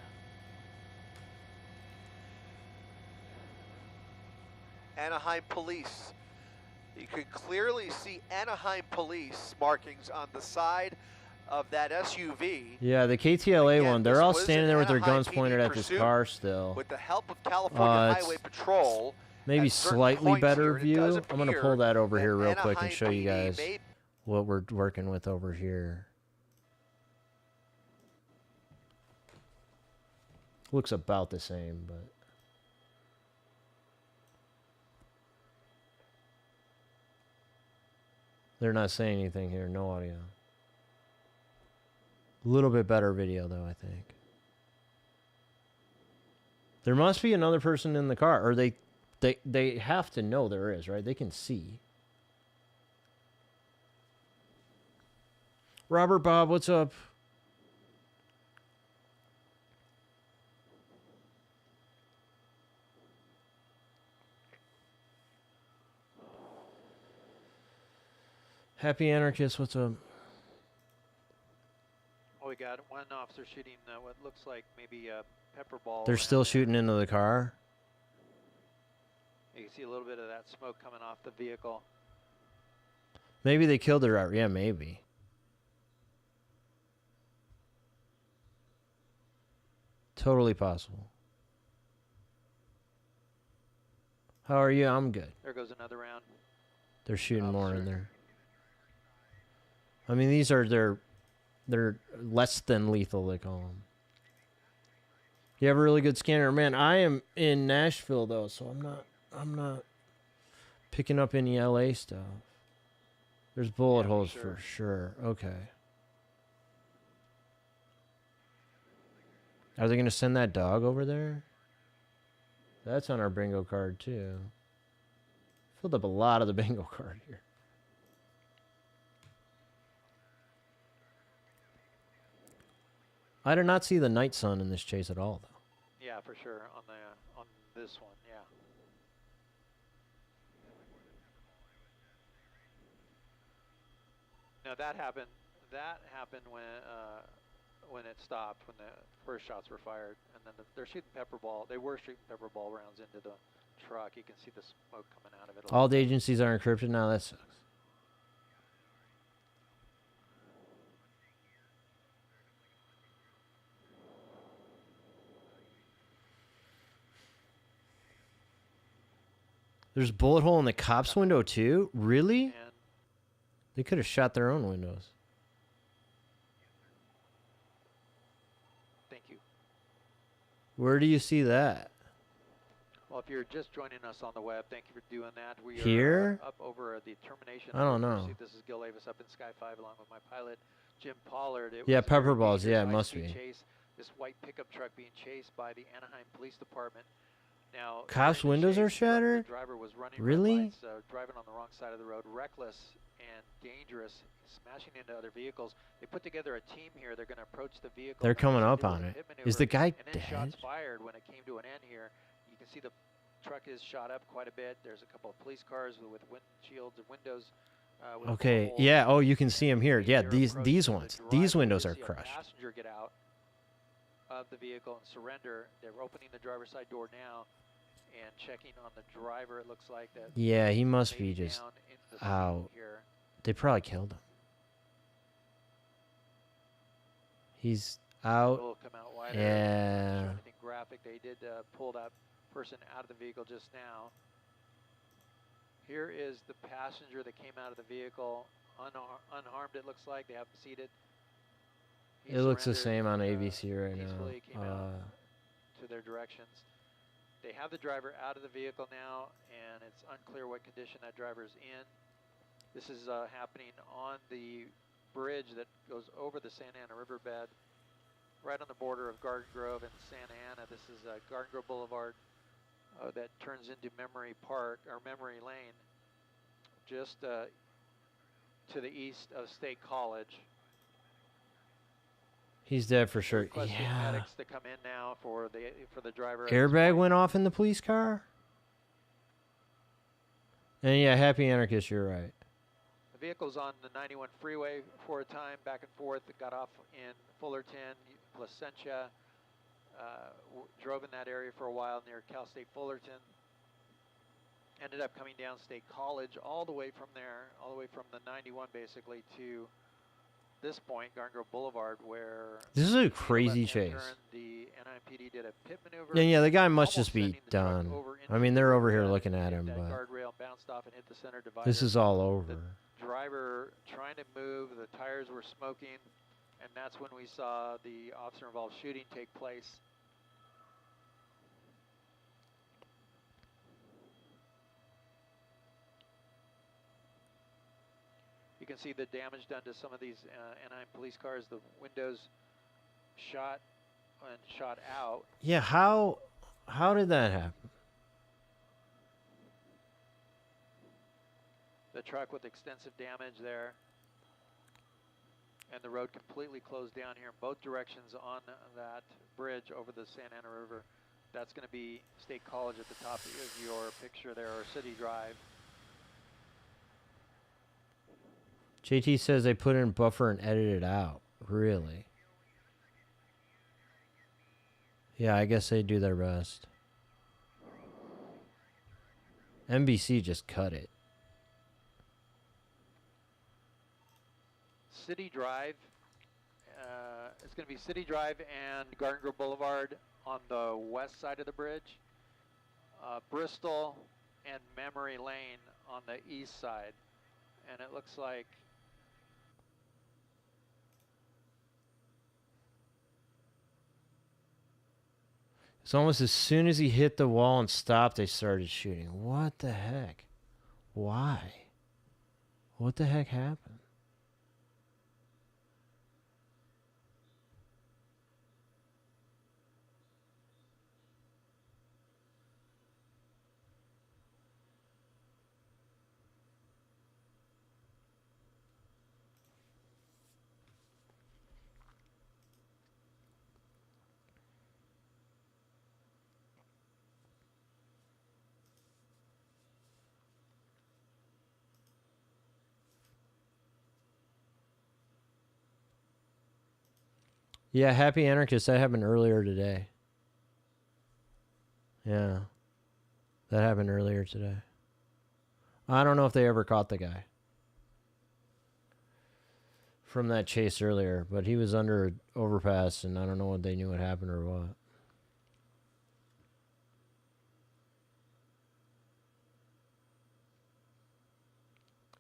Anaheim Police. You can clearly see Anaheim Police markings on the side of that SUV. Yeah, the KTLA Again, one, they're this all was standing an there with their Anaheim guns pointed PD at this pursuit car still. With the help of California It's Highway Patrol. Maybe at certain slightly points better here, and it does view. I'm going to appear pull that over that here real quick and Anaheim show you PD guys may what we're working with over here. Looks about the same, but... They're not saying anything here, no audio. A little bit better video though, I think. There must be another person in the car, or they have to know there is, right? They can see. Robert Bob, what's up? Happy Anarchist, what's up? Oh, we got one officer shooting what looks like maybe a pepper ball. They're still shooting into the car? You can see a little bit of that smoke coming off the vehicle. Maybe they killed the driver. Yeah, maybe. Totally possible. How are you? I'm good. There goes another round. They're shooting more in there. I mean, these are they're less than lethal, they call them. You have a really good scanner, man. I am in Nashville though, so I'm not picking up any LA stuff. There's bullet holes for sure. Okay. Are they gonna send that dog over there? That's on our bingo card too. Filled up a lot of the bingo card here. I did not see the night sun in this chase at all, though. Yeah, for sure on this one. Yeah. No, that happened. That happened when it stopped, when the first shots were fired, and then they're shooting pepper ball. They were shooting pepper ball rounds into the truck. You can see the smoke coming out of it. All the agencies are encrypted now. That sucks. There's a bullet hole in the cop's window too? Really? And They could have shot their own windows. thank you. Where do you see that? Well, if you're just joining us on the web, thank you for doing that. We Here? are up over the termination. I don't know. This is Gil Davis up in Sky 5 along with my pilot, Jim Pollard. Yeah, was a pepper very balls. dangerous Yeah, it must high-speed be. chase. This white pickup truck being chased by the Anaheim Police Department. Now, Cops' during the windows are chase, shattered? The driver was running red Really? lights, driving on the wrong side of the road, reckless and dangerous, smashing into other vehicles. They put together a team here. They're going to approach the vehicle. They're and coming actually up do a on it. hit Is the maneuver, guy and then shots dead? fired when it came to an end here. You can see the truck is shot up quite a bit. There's a couple of police cars with windshields and windows. With Okay. holes. Yeah. Oh, you can see them here. Yeah, They're these approaching ones. the These driver. windows You are see a crushed. passenger get out of the vehicle and surrender. They're opening the driver's side door now and checking on the driver. It looks like that. Yeah, he must be laid just down in the seat out. here. They probably killed him. He's out. Will come out wider. Yeah. Not sure anything graphic. They did pull that person out of the vehicle just now. Here is the passenger that came out of the vehicle unharmed. It looks like they have him seated. He It looks the surrendered, same on ABC right peacefully came now. out to their directions. They have the driver out of the vehicle now, and it's unclear what condition that driver is in. This is happening on the bridge that goes over the Santa Ana riverbed, right on the border of Garden Grove and Santa Ana. This is Garden Grove Boulevard that turns into Memory Park, or Memory Lane. just to the east of State College. He's dead for sure. Requesting Yeah. medics to come in now for the driver. at this Airbag point. went off in the police car? And yeah, Happy Anarchist, you're right. The vehicle's on the 91 freeway for a time, back and forth. It got off in Fullerton, Placentia, drove in that area for a while near Cal State Fullerton. Ended up coming down State College all the way from there, all the way from the 91 basically to this point, Garden Grove Boulevard, where This is a made a crazy left-hand chase. turn. The NIPD did a pit maneuver. And yeah, the guy must almost just be sending the truck done. over I into mean, the they're over road here bed, looking at hit him, that but guardrail, bounced off and hit the center divider. this is all over. Driver trying to move, the tires were smoking, and that's when we saw the officer-involved shooting take place. You can see the damage done to some of these Anaheim police cars. The windows shot and shot out. Yeah, how did that happen? The truck with extensive damage there. And the road completely closed down here in both directions on that bridge over the Santa Ana River. That's going to be State College at the top of your picture there, or City Drive. JT says they put in buffer and edited out. Really? Yeah, I guess they do their best. NBC just cut it. City Drive. It's going to be City Drive and Garden Grove Boulevard on the west side of the bridge. Bristol and Memory Lane on the east side. And it looks like It's almost as soon as he hit the wall and stopped, they started shooting. What the heck? Why? What the heck happened? Yeah, Happy Anarchist, that happened earlier today. Yeah. That happened earlier today. I don't know if they ever caught the guy from that chase earlier, but he was under an overpass, and I don't know if they knew what happened or what.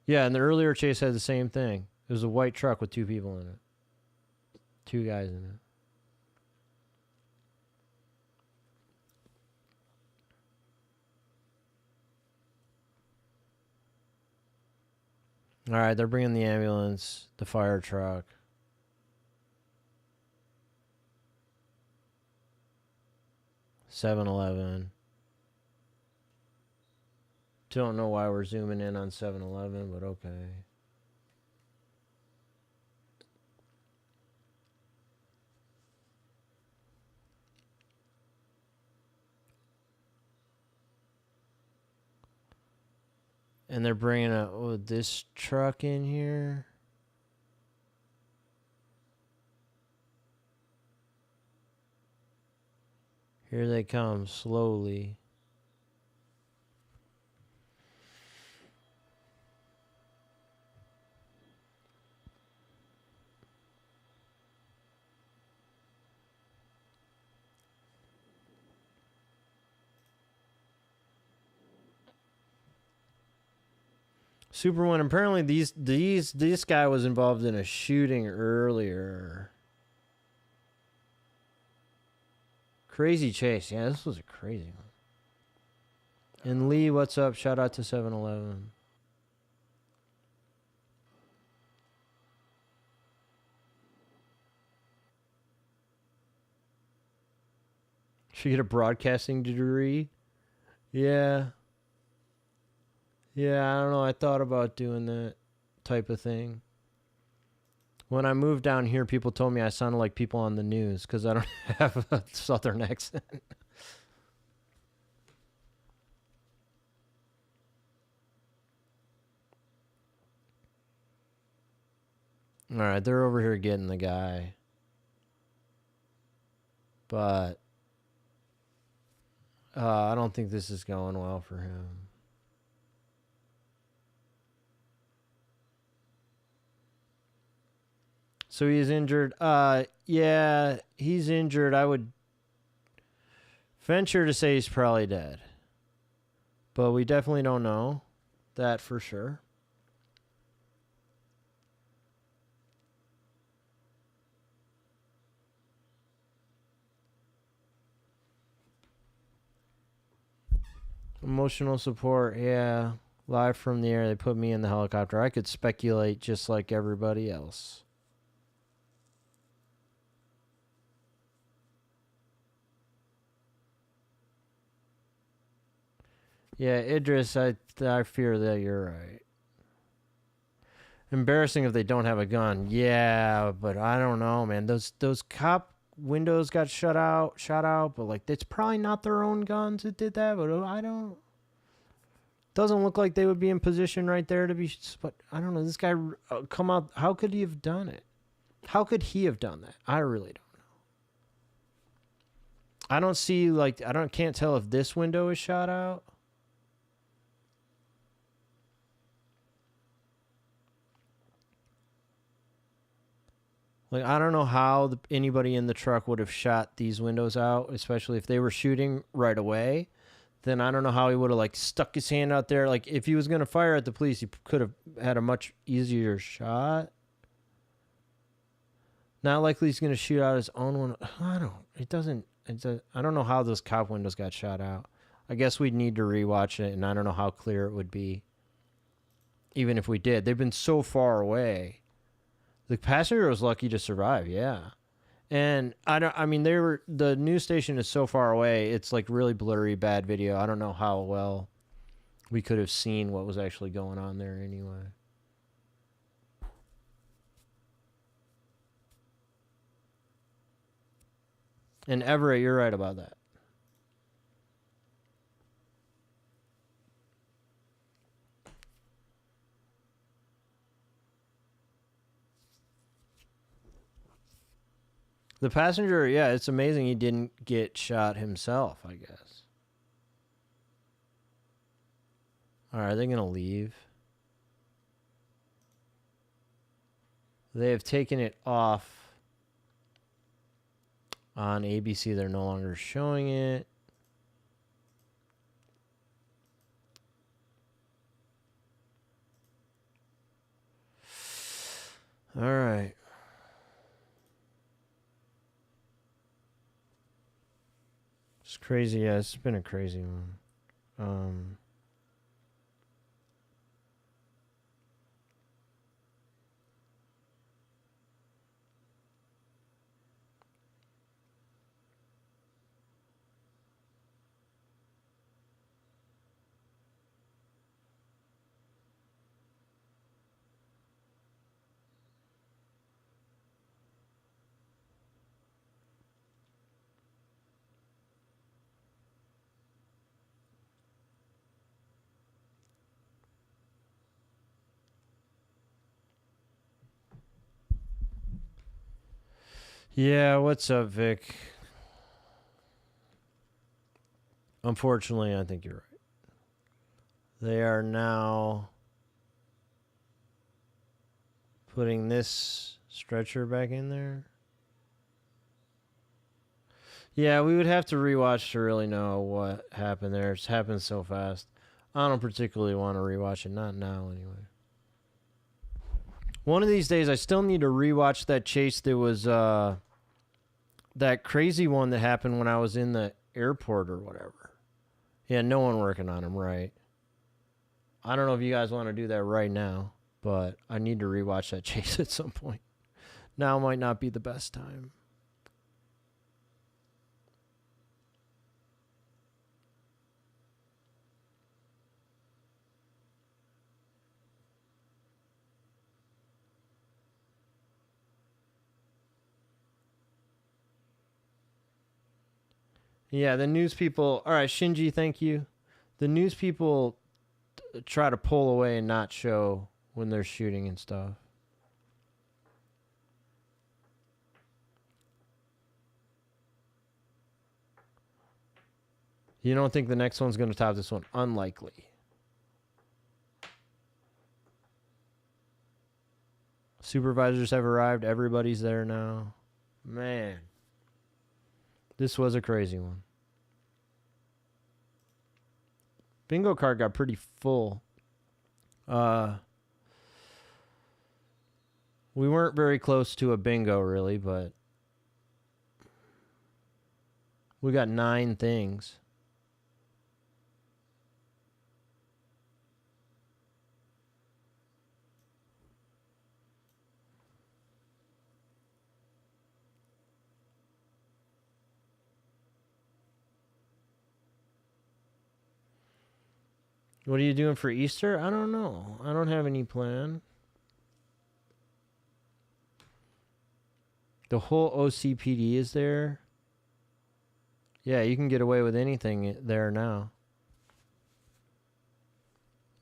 Yeah, and the earlier chase had the same thing. It was a white truck with two people in it. Two guys in it. All right, they're bringing the ambulance, the fire truck. (7-Eleven). Don't know why we're zooming in on 7-Eleven, but okay. And they're bringing this truck in here. Here they come slowly. Superman, apparently this guy was involved in a shooting earlier. Crazy chase. Yeah, this was a crazy one. And Lee, what's up? Shout out to 7-Eleven. Should get a broadcasting degree. Yeah. Yeah, I don't know. I thought about doing that type of thing. When I moved down here, people told me I sounded like people on the news because I don't have a southern accent. All right, they're over here getting the guy. But I don't think this is going well for him. So he's injured. Yeah, he's injured. I would venture to say he's probably dead. But we definitely don't know that for sure. Emotional support, yeah. Live from the air, they put me in the helicopter. I could speculate just like everybody else. Yeah, Idris, I fear that you're right. Embarrassing if they don't have a gun. Yeah, but I don't know, man. Those cop windows got shot out, but like it's probably not their own guns that did that, but I don't. Doesn't look like they would be in position right there to be, but I don't know. This guy come out. How could he have done it? How could he have done that? I really don't know. I don't see can't tell if this window is shot out. Like, I don't know how anybody in the truck would have shot these windows out, especially if they were shooting right away. Then I don't know how he would have, like, stuck his hand out there. Like, if he was going to fire at the police, he could have had a much easier shot. Not likely he's going to shoot out his own one. I don't know how those cop windows got shot out. I guess we'd need to rewatch it, and I don't know how clear it would be. Even if we did. They've been so far away. The passenger was lucky to survive, yeah. And the news station is so far away, it's like really blurry, bad video. I don't know how well we could have seen what was actually going on there anyway. And Everett, you're right about that. The passenger, yeah, it's amazing he didn't get shot himself, I guess. All right, are they going to leave? They have taken it off on ABC. They're no longer showing it. All right. It's crazy. Yeah, it's been a crazy one. Yeah, what's up, Vic? Unfortunately, I think you're right. They are now putting this stretcher back in there. Yeah, we would have to rewatch to really know what happened there. It's happened so fast. I don't particularly want to rewatch it. Not now, anyway. One of these days, I still need to rewatch that chase. There was that crazy one that happened when I was in the airport or whatever. Yeah, no one working on him, right? I don't know if you guys want to do that right now, but I need to rewatch that chase at some point. Now might not be the best time. Yeah, the news people. All right, Shinji, thank you. The news people try to pull away and not show when they're shooting and stuff. You don't think the next one's going to top this one? Unlikely. Supervisors have arrived. Everybody's there now. Man. This was a crazy one. Bingo card got pretty full. We weren't very close to a bingo, really, but we got 9 things. What are you doing for Easter? I don't know. I don't have any plan. The whole OCPD is there. Yeah, you can get away with anything there now.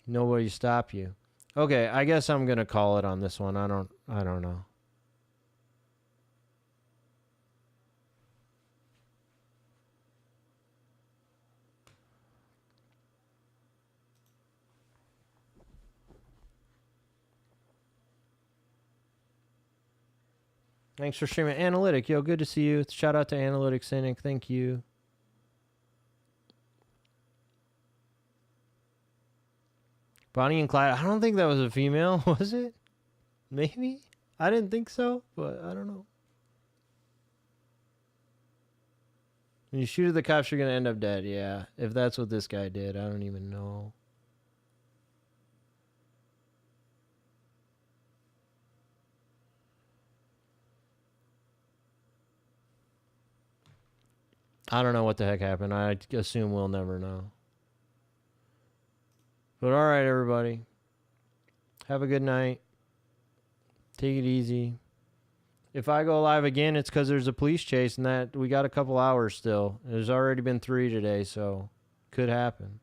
Nobody stop you. Okay, I guess I'm gonna call it on this one. I don't know. Thanks for streaming. Analytic, yo, good to see you. Shout out to Analytic Cynic. Thank you. Bonnie and Clyde. I don't think that was a female, was it? Maybe? I didn't think so, but I don't know. When you shoot at the cops, you're going to end up dead. Yeah, if that's what this guy did, I don't even know. I don't know what the heck happened. I assume we'll never know. But all right, everybody. Have a good night. Take it easy. If I go live again, it's because there's a police chase and that we got a couple hours still. There's already been 3 today, so could happen.